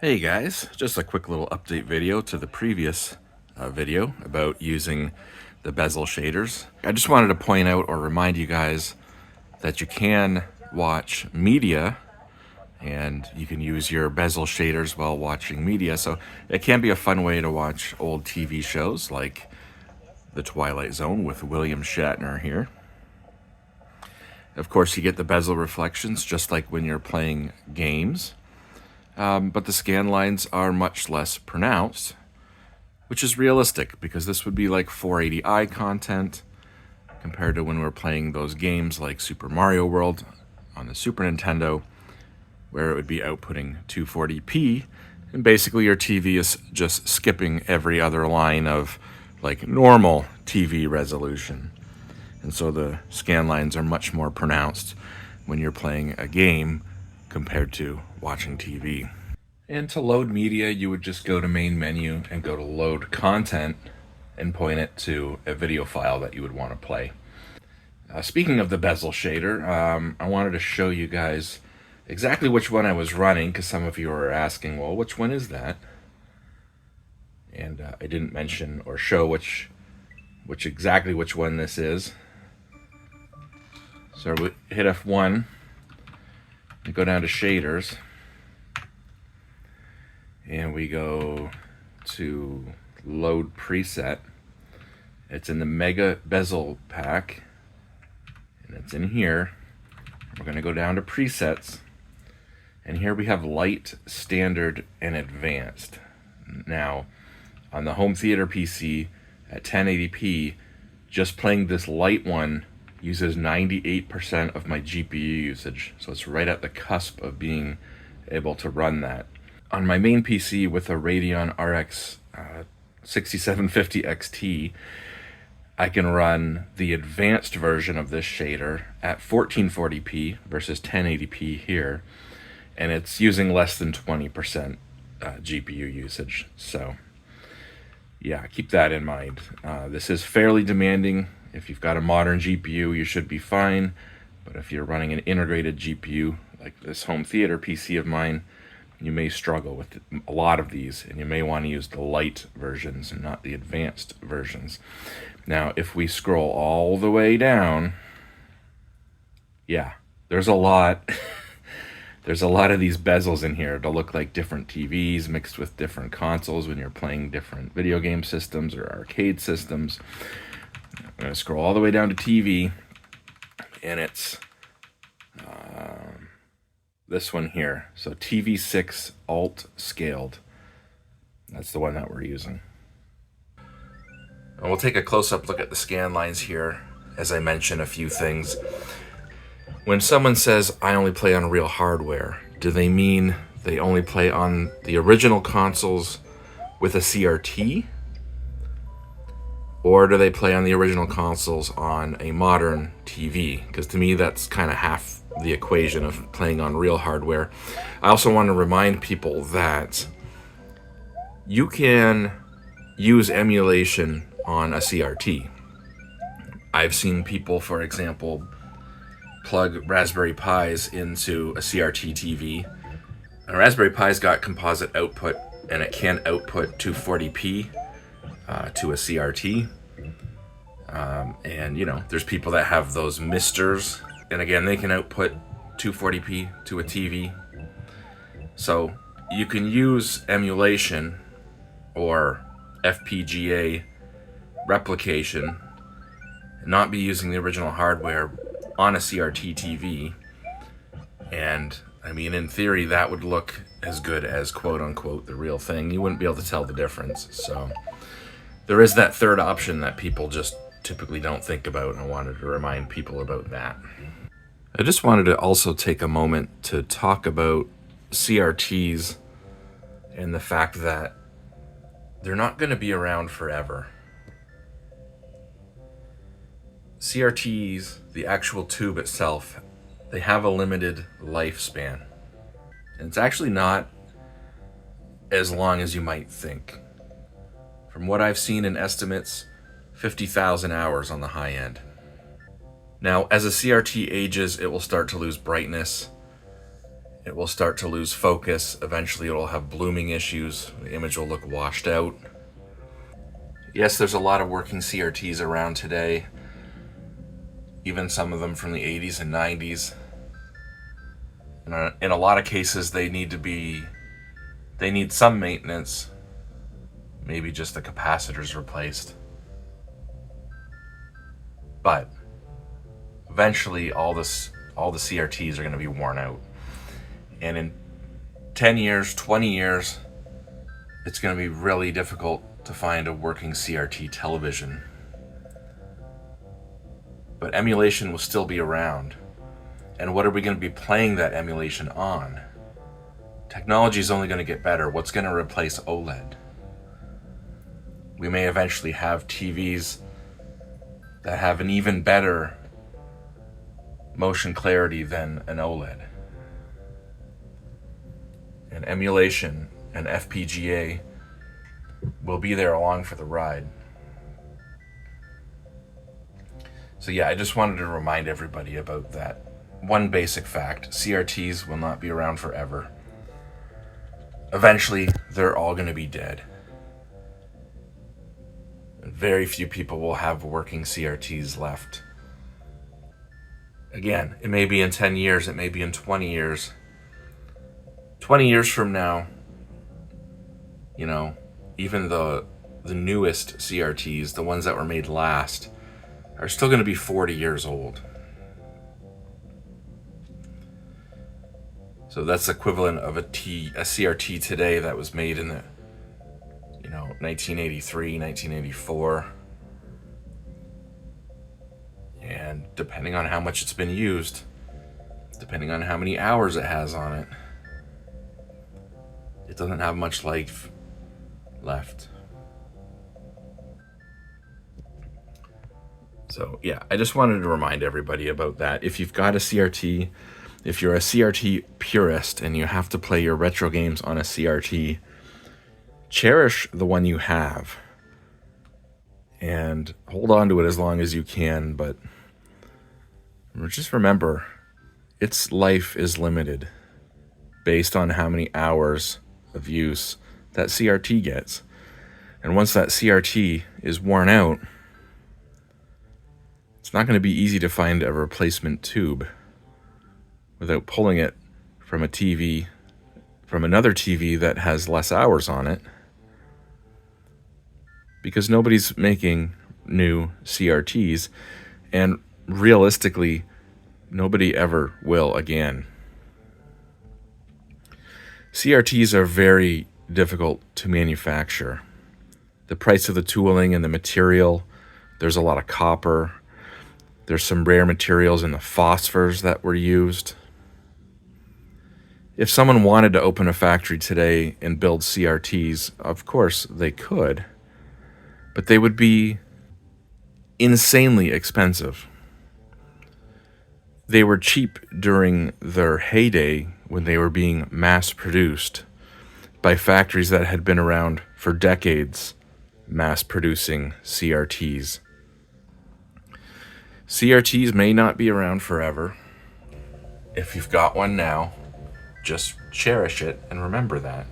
Hey guys, just a quick little update video to the previous video about using the bezel shaders. I just wanted to point out or remind you guys that you can watch media and you can use your bezel shaders while watching media. So it can be a fun way to watch old TV shows like The Twilight Zone with William Shatner here. Of course, you get the bezel reflections just like when you're playing games. But the scan lines are much less pronounced, which is realistic because this would be like 480i content compared to when we're playing those games like Super Mario World on the Super Nintendo, where it would be outputting 240p, and basically your TV is just skipping every other line of like normal TV resolution. And so the scan lines are much more pronounced when you're playing a game compared to watching TV. And to load media, you would just go to main menu and go to load content and point it to a video file that you would want to play. Speaking of the bezel shader, I wanted to show you guys exactly which one I was running because some of you are asking, well, which one is that? And I didn't mention or show which one this is. So we hit F1. We go down to shaders and we go to load preset. It's in the Mega Bezel pack and it's in here. We're going to go down to presets and here we have light, standard, and advanced. Now on the home theater PC at 1080p, just playing this light one uses 98% of my GPU usage, so it's right at the cusp of being able to run that. On my main PC with a Radeon RX 6750 XT, I can run the advanced version of this shader at 1440p versus 1080p here, and it's using less than 20% GPU usage. So yeah, keep that in mind. This is fairly demanding. If you've got a modern GPU, you should be fine. But if you're running an integrated GPU, like this home theater PC of mine, you may struggle with a lot of these, and you may want to use the light versions and not the advanced versions. Now, if we scroll all the way down, yeah, there's a lot. There's a lot of these bezels in here to look like different TVs mixed with different consoles when you're playing different video game systems or arcade systems. I'm going to scroll all the way down to TV, and it's this one here. So TV6 Alt Scaled. That's the one that we're using. And we'll take a close-up look at the scan lines here as I mention a few things. When someone says, I only play on real hardware, do they mean they only play on the original consoles with a CRT? Or do they play on the original consoles on a modern TV? Because to me, that's kind of half the equation of playing on real hardware. I also want to remind people that you can use emulation on a CRT. I've seen people, for example, plug Raspberry Pis into a CRT TV. A Raspberry Pi's got composite output, and it can output 240p to a CRT. And you know, there's people that have those misters, and again, they can output 240p to a TV. So you can use emulation or FPGA replication and not be using the original hardware on a CRT TV. And I mean, in theory, that would look as good as quote unquote the real thing. You wouldn't be able to tell the difference. So there is that third option that people just typically don't think about, and I wanted to remind people about that. I just wanted to also take a moment to talk about CRTs and the fact that they're not going to be around forever. CRTs, the actual tube itself, they have a limited lifespan. And it's actually not as long as you might think. From what I've seen in estimates, 50,000 hours on the high end. Now, as a CRT ages, it will start to lose brightness It will start to lose focus. Eventually it will have blooming issues. The image will look washed out. Yes, there's a lot of working CRTs around today, even some of them from the 80s and 90s. And in a lot of cases, they need some maintenance, maybe just the capacitors replaced. But eventually all the CRTs are going to be worn out. And in 10 years, 20 years, it's going to be really difficult to find a working CRT television. But emulation will still be around. And what are we going to be playing that emulation on? Technology is only going to get better. What's going to replace OLED? We may eventually have TVs that have an even better motion clarity than an OLED. And emulation and FPGA will be there along for the ride. So yeah, I just wanted to remind everybody about that one basic fact. CRTs will not be around forever. Eventually, they're all going to be dead. And very few people will have working CRTs left. Again, it may be in 10 years, it may be in 20 years. 20 years from now, you know, even the newest CRTs, the ones that were made last, are still going to be 40 years old. So that's equivalent of a CRT today that was made in the 1983, 1984. And depending on how much it's been used, depending on how many hours it has on it, it doesn't have much life left. So yeah, I just wanted to remind everybody about that. If you've got a CRT, if you're a CRT purist and you have to play your retro games on a CRT, cherish the one you have and hold on to it as long as you can, but just remember, its life is limited based on how many hours of use that CRT gets. And once that CRT is worn out, it's not going to be easy to find a replacement tube without pulling it from a TV, from another TV that has less hours on it, because nobody's making new CRTs, and realistically, nobody ever will again. CRTs are very difficult to manufacture. The price of the tooling and the material, there's a lot of copper. There's some rare materials in the phosphors that were used. If someone wanted to open a factory today and build CRTs, of course they could, but they would be insanely expensive. They were cheap during their heyday when they were being mass-produced by factories that had been around for decades, mass-producing CRTs. CRTs may not be around forever. If you've got one now, just cherish it and remember that.